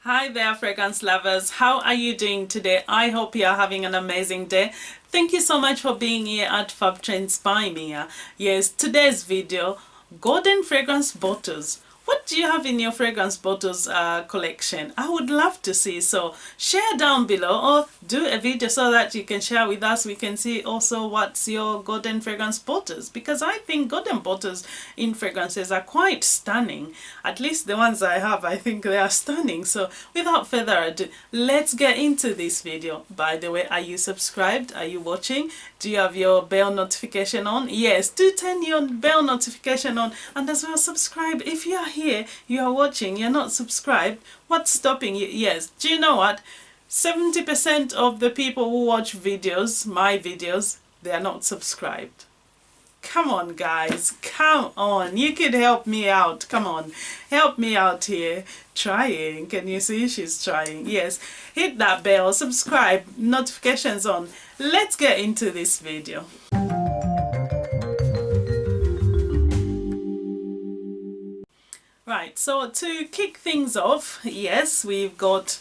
Hi there, fragrance lovers. How are you doing today? I hope you are having an amazing day. Thank you so much for being here at Fab Trends by Mia. Yes, today's video, golden fragrance bottles. What do you have in your fragrance bottles collection? I would love to see. So share down below or do a video so that you can share with us. We can see also what's your golden fragrance bottles, because I think golden bottles in fragrances are quite stunning. At least the ones I have, I think they are stunning. So without further ado, let's get into this video. By the way, are you subscribed? Are you watching? Do you have your bell notification on? Yes, do turn your bell notification on, and as well subscribe. If you are here, you are watching, you're not subscribed, what's stopping you? Yes, do you know what? 70% of the people who watch videos, my videos, they are not subscribed. Come on guys, come on, you could help me out. Come on, help me out here. Trying, can you see she's trying? Yes, hit that bell, subscribe, notifications on. Let's get into this video. Right, so to kick things off, yes, we've got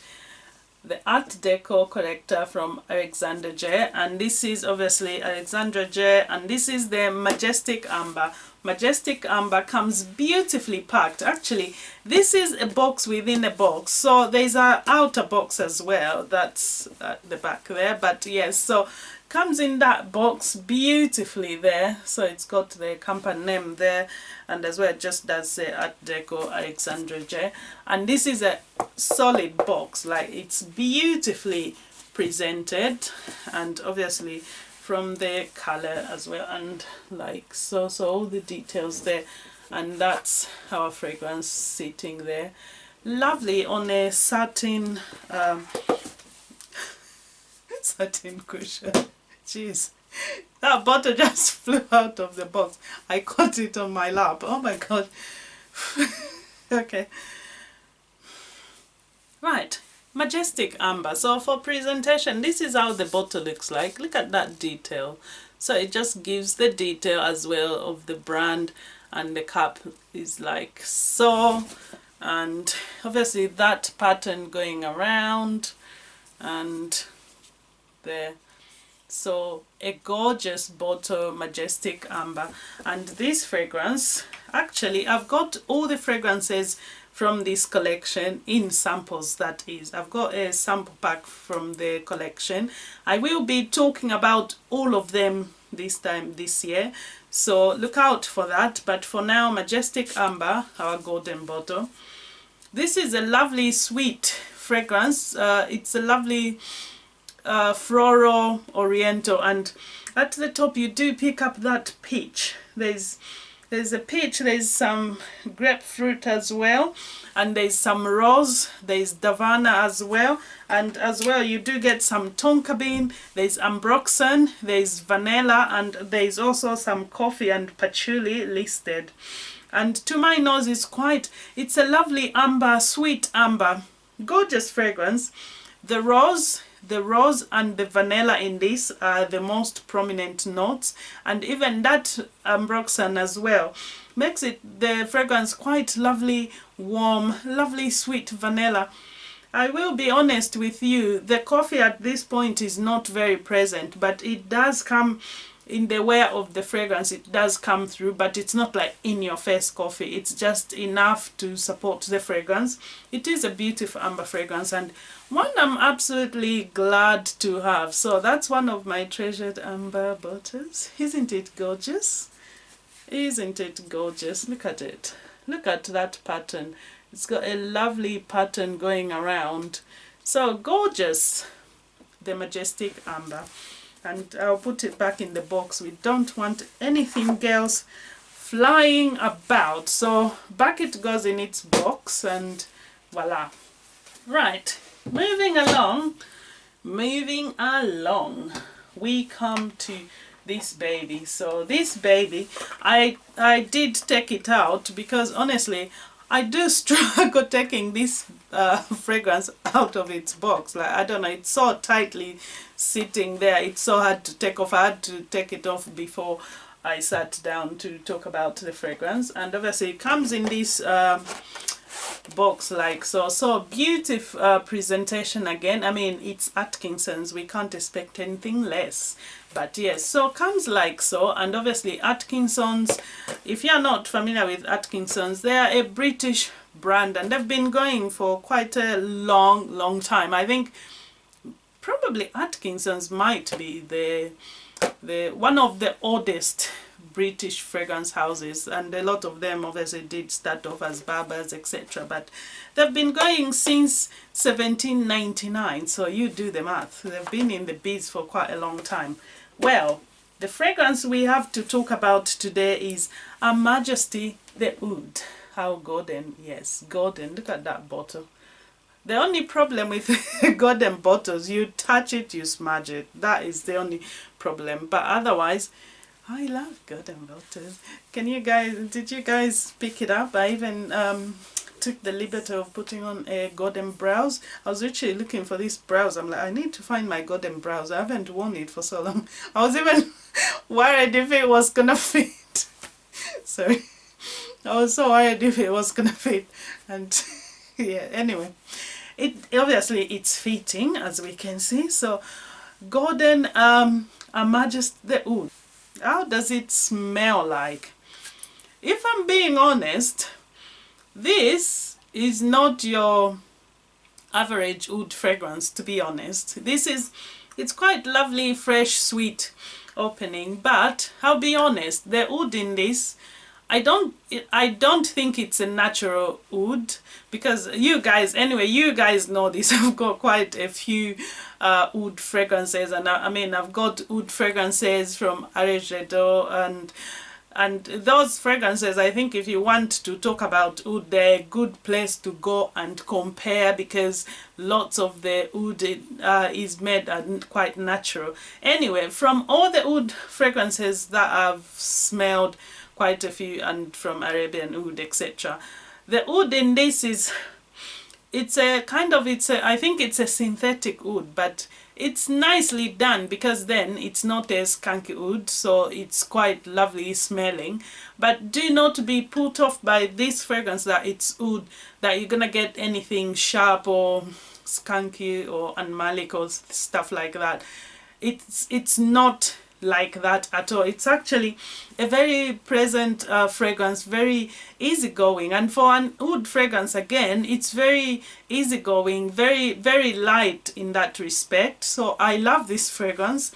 the Art Deco collector from Alexandre, and this is obviously Alexandre, and this is the Majestic Amber. Majestic Amber comes beautifully packed. Actually, this is a box within a box, so there's an outer box as well, that's at the back there, but yes, so comes in that box beautifully there. So it's got the company name there, and as well just does the Art Deco Alexandre, and this is a solid box, like it's beautifully presented, and obviously from the color as well, and like so all the details there, and that's our fragrance sitting there lovely on a satin satin cushion. Jeez, that bottle just flew out of the box. I caught it on my lap. Oh my god. Okay, right, Majestic Amber. So for presentation, this is how the bottle looks like. Look at that detail. So it just gives the detail as well of the brand, and the cap is like so, and obviously that pattern going around, and there. So a gorgeous bottle, Majestic Amber. And this fragrance, actually I've got all the fragrances from this collection in samples, that is. I've got a sample pack from the collection. I will be talking about all of them this time this year, so look out for that. But for now, Majestic Amber, our golden bottle. This is a lovely sweet fragrance. It's a lovely floral oriental, and at the top you do pick up that peach. There's a peach, there's some grapefruit as well, and there's some rose, there's davana as well, and as well you do get some tonka bean, there's ambroxan, there's vanilla, and there's also some coffee and patchouli listed. And to my nose is it's a lovely amber, sweet amber, gorgeous fragrance. The rose and the vanilla in this are the most prominent notes, and even that ambroxan as well makes it the fragrance quite lovely, warm, lovely sweet vanilla. I will be honest with you, the coffee at this point is not very present, but it does come in the wear of the fragrance, it does come through, but it's not like in your face coffee. It's just enough to support the fragrance. It is a beautiful amber fragrance, and one I'm absolutely glad to have. So that's one of my treasured amber bottles. Isn't it gorgeous? Isn't it gorgeous? Look at it. Look at that pattern. It's got a lovely pattern going around. So gorgeous, the Majestic Amber. And I'll put it back in the box. We don't want anything else flying about. So back it goes in its box, and voila. Right, moving along, we come to this baby. So this baby, I did take it out because honestly I do struggle taking this fragrance out of its box. Like, I don't know, it's so tightly sitting there, it's so hard to take off. I had to take it off before I sat down to talk about the fragrance. And obviously it comes in this box like so. So beautiful presentation again. I mean, it's Atkinsons, we can't expect anything less. But yes, so comes like so. And obviously Atkinsons, if you're not familiar with Atkinsons, they are a British brand and they've been going for quite a long time. I think probably Atkinsons might be the one of the oldest British fragrance houses, and a lot of them obviously did start off as Barbers, etc. But they've been going since 1799, so you do the math. They've been in the biz for quite a long time. Well, the fragrance we have to talk about today is a Majesty the Oud. How golden, yes, golden. Look at that bottle. The only problem with golden bottles, you touch it, you smudge it. That is the only problem. But otherwise, I love golden bottles. Can you guys, did you guys pick it up? I even took the liberty of putting on a golden brows. I was literally looking for this brows. I'm like, I need to find my golden brows. I haven't worn it for so long. I was even worried if it was gonna fit. Sorry. I was so worried if it was gonna fit. And yeah, anyway. It obviously it's fitting, as we can see. So golden a Majesty the Oud. How does it smell like? If I'm being honest, this is not your average oud fragrance, to be honest. It's quite lovely, fresh, sweet opening, but I'll be honest, the oud in this, I don't think it's a natural oud, because you guys, anyway, you guys know this. I've got quite a few oud fragrances, and I mean, I've got oud fragrances from Rosaleda, and those fragrances, I think if you want to talk about oud, they're a good place to go and compare, because lots of the oud is made quite natural. Anyway, from all the oud fragrances that I've smelled, quite a few, and from Arabian oud, etc. The oud in this I think it's a synthetic oud, but it's nicely done, because then it's not a skunky oud, so it's quite lovely smelling. But do not be put off by this fragrance that it's oud, that you're gonna get anything sharp or skunky or unmalic or stuff like that. It's not like that at all. It's actually a very pleasant fragrance, very easygoing, and for an oud fragrance, again, it's very easygoing, very light in that respect. So I love this fragrance,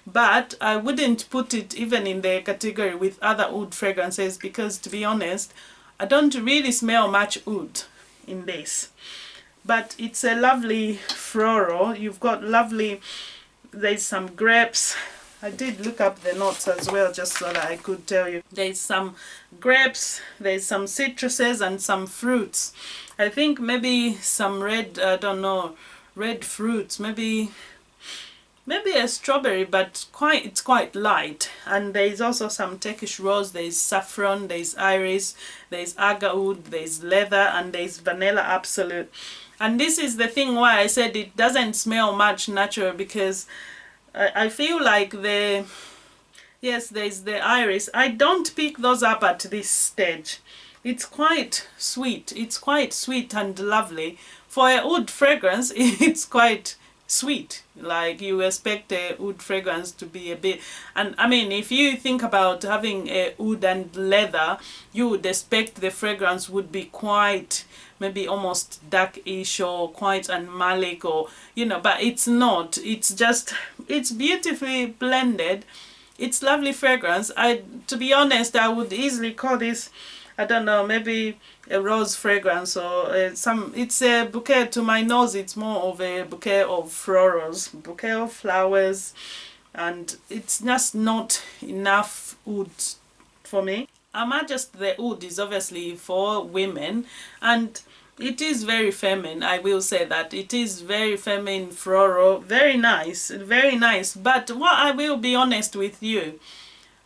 but I wouldn't put it even in the category with other oud fragrances, because to be honest, I don't really smell much oud in this. But it's a lovely floral. You've got lovely, there's some grapes. I did look up the notes as well, just so that I could tell you. There's some grapes, there's some citruses and some fruits. I think maybe some red, I don't know, red fruits, maybe a strawberry, but it's quite light. And there's also some Turkish rose, there's saffron, there's iris, there's agar oud, there's leather, and there's vanilla absolute. And this is the thing why I said it doesn't smell much natural, because I feel like yes, there's the iris. I don't pick those up at this stage. It's quite sweet. It's quite sweet and lovely. For a oud fragrance, it's quite sweet. Like you expect a oud fragrance to be a bit, and I mean, if you think about having a oud and leather, you would expect the fragrance would be quite, maybe almost darkish or quite unmalic, or you know, but it's not. It's just, it's beautifully blended. It's lovely fragrance. To be honest, I would easily call this, I don't know, maybe a rose fragrance, or it's a bouquet. To my nose, it's more of a bouquet of florals, bouquet of flowers, and it's just not enough oud for me. Majesty the Oud is obviously for women, and it is very feminine. I will say that it is very feminine, floral, very nice, very nice. But what I will be honest with you,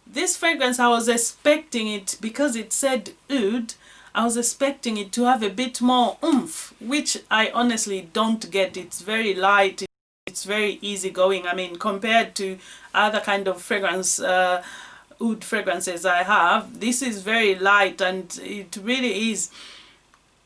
this fragrance, I was expecting it, because it said oud, I was expecting it to have a bit more oomph, which I honestly don't get. It's very light, it's very easygoing. I mean, compared to other kind of fragrance, oud fragrances I have, this is very light, and it really is,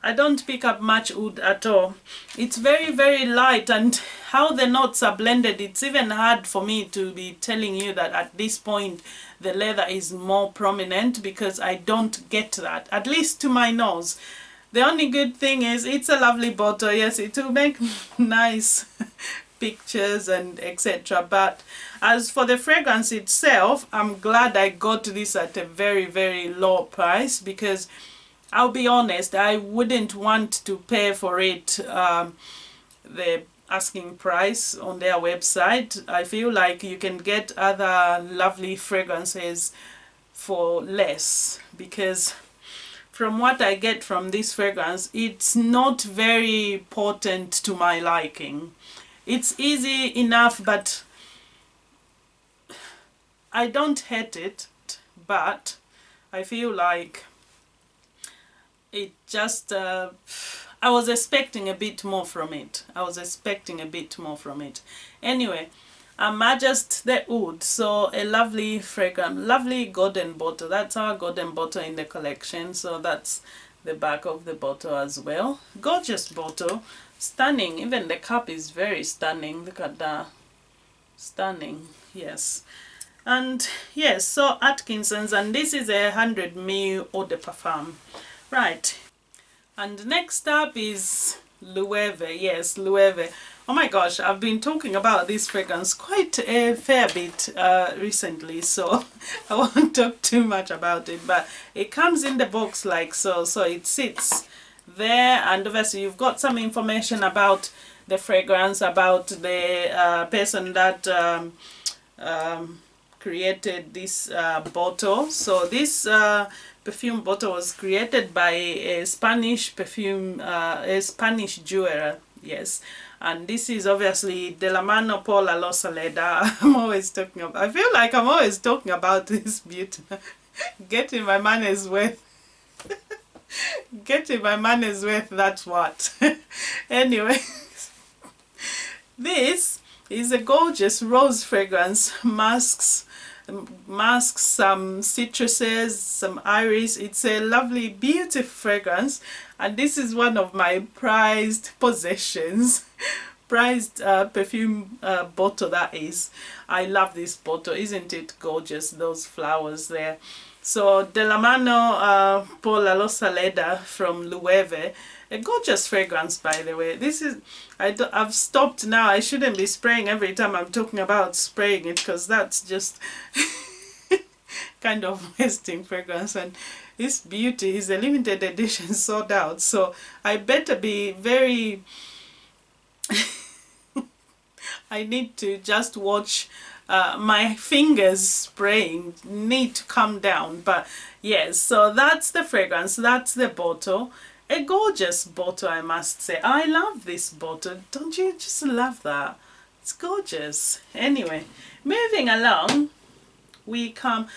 I don't pick up much wood at all. It's very, very light, and how the notes are blended, it's even hard for me to be telling you that at this point the leather is more prominent, because I don't get that, at least to my nose. The only good thing is it's a lovely bottle. Yes, it will make nice pictures and etc. But as for the fragrance itself, I'm glad I got this at a very, very low price, because I'll be honest, I wouldn't want to pay for it the asking price on their website. I feel like you can get other lovely fragrances for less, because from what I get from this fragrance, it's not very potent to my liking. It's easy enough, but I don't hate it, but I feel like it just I was expecting a bit more from it. Anyway, Majesty the Oud, so a lovely fragrance, lovely golden bottle. That's our golden bottle in the collection, so that's the back of the bottle as well. Gorgeous bottle, stunning. Even the cap is very stunning. Look at that, stunning. Yes. And yes, so Atkinsons, and this is a 100 ml eau de parfum. Right, and next up is Loewe. Yes, Loewe. Oh my gosh, I've been talking about this fragrance quite a fair bit recently, so I won't talk too much about it, but it comes in the box like so, so it sits there, and obviously you've got some information about the fragrance, about the person that created this bottle. So this perfume bottle was created by a Spanish jeweler, yes. And this is obviously de la mano por la Rosaleda. I feel like I'm always talking about this beauty. Getting my money's worth. Getting my money's worth, that's what. Anyway, this is a gorgeous rose fragrance. Masks some citruses, some iris. It's a lovely, beautiful fragrance, and this is one of my prized possessions. Prized perfume bottle, that is. I love this bottle. Isn't it gorgeous, those flowers there? So de la mano por la Rosaleda from Loewe. A gorgeous fragrance, by the way. This is, I've stopped now. I shouldn't be spraying every time I'm talking about spraying it, because that's just kind of wasting fragrance. And this beauty is a limited edition, sold out. So I better be very... I need to just watch my fingers spraying. Need to calm down. But yes, so that's the fragrance. That's the bottle. A gorgeous bottle, I must say. I love this bottle. Don't you just love that? It's gorgeous. Anyway, moving along, we come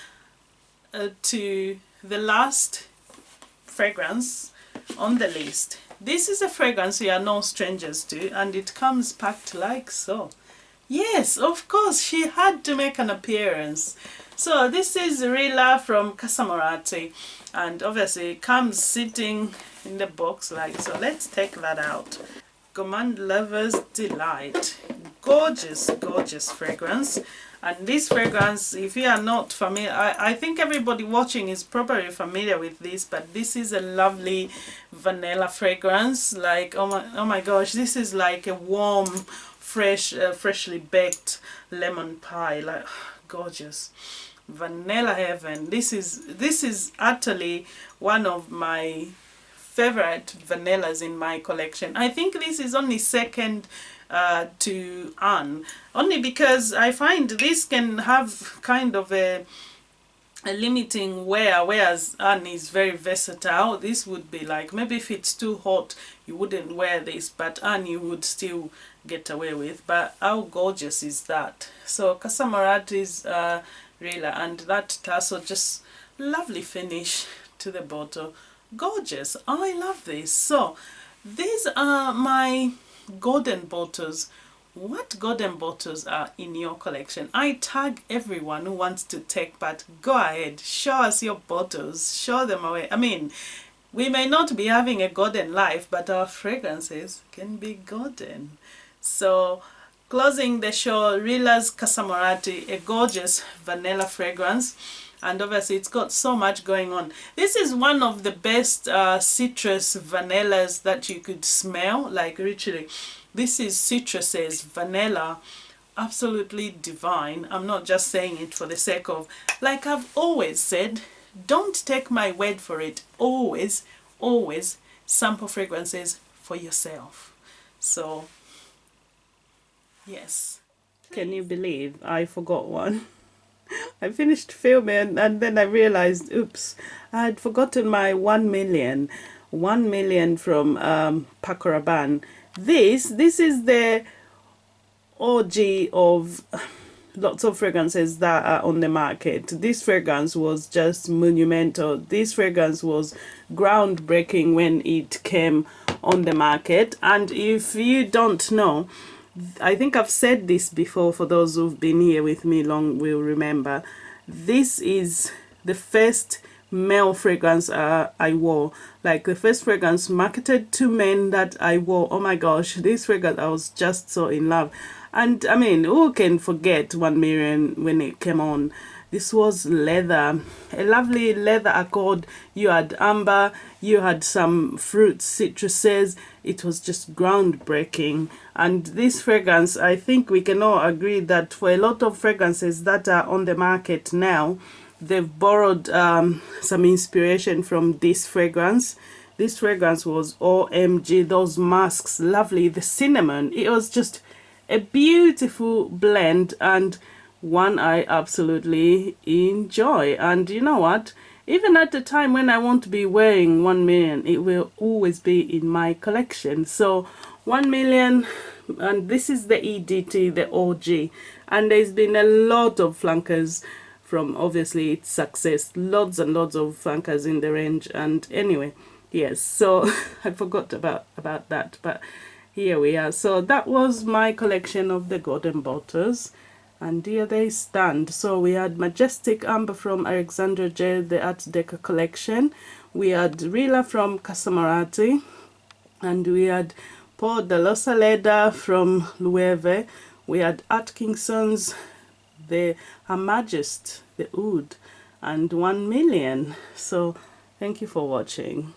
to the last fragrance on the list. This is a fragrance we are no strangers to, and it comes packed like so. Yes, of course, she had to make an appearance. So this is Lira from Casamorati, and obviously it comes sitting in the box like so. Let's take that out. Command Lover's Delight. Gorgeous, gorgeous fragrance. And this fragrance, if you are not familiar, I think everybody watching is probably familiar with this, but this is a lovely vanilla fragrance. Like, oh my gosh, this is like a warm, freshly baked lemon pie. Like, gorgeous. Vanilla heaven. This is utterly one of my favorite vanillas in my collection. I think this is only second to Anne, only because I find this can have kind of a limiting wear, whereas Anne is very versatile. This would be like, maybe if it's too hot you wouldn't wear this, but Anne you would still get away with. But how gorgeous is that? So Casamorati's Lira, and that tassel, just lovely finish to the bottle. Gorgeous. I love this. So these are my golden bottles. What golden bottles are in your collection? I tag everyone who wants to take part. Go ahead, show us your bottles, show them away. I mean, We may not be having a golden life, but our fragrances can be golden. So closing the show, Lira's Casamorati, a gorgeous vanilla fragrance. And obviously it's got so much going on. This is one of the best citrus vanillas that you could smell, like literally. This is citruses, vanilla, absolutely divine. I'm not just saying it for the sake of, like I've always said, don't take my word for it. Always, always sample fragrances for yourself. So, yes. Can you believe I forgot one? I finished filming and then I realized, oops, I had forgotten my 1 million. 1 million from Paco Rabanne. This is the OG of lots of fragrances that are on the market. This fragrance was just monumental. This fragrance was groundbreaking when it came on the market. And if you don't know, I think I've said this before, for those who've been here with me long will remember, this is the first male fragrance I wore, like the first fragrance marketed to men that I wore. Oh my gosh, this fragrance, I was just so in love. And I mean, who can forget 1 million when it came on? This was leather, a lovely leather accord. You had amber, you had some fruit citruses. It was just groundbreaking. And this fragrance, I think we can all agree that for a lot of fragrances that are on the market now, they've borrowed some inspiration from this fragrance. This fragrance was OMG, those masks, lovely. The cinnamon, it was just a beautiful blend, and one I absolutely enjoy. And you know what, even at the time when I won't be wearing 1 million, it will always be in my collection. So 1 million, and this is the EDT, the OG, and there's been a lot of flankers from obviously its success, lots and lots of flankers in the range. And anyway, yes, so I forgot about that, but here we are. So that was my collection of the golden bottles, and here they stand. So we had Majestic Amber from Alexandre, the Art Deco collection. We had Lira from Casamorati, and we had Paul de Rosaleda from Loewe. We had Atkinsons, the Majesty, the Oud, and 1 million. So thank you for watching.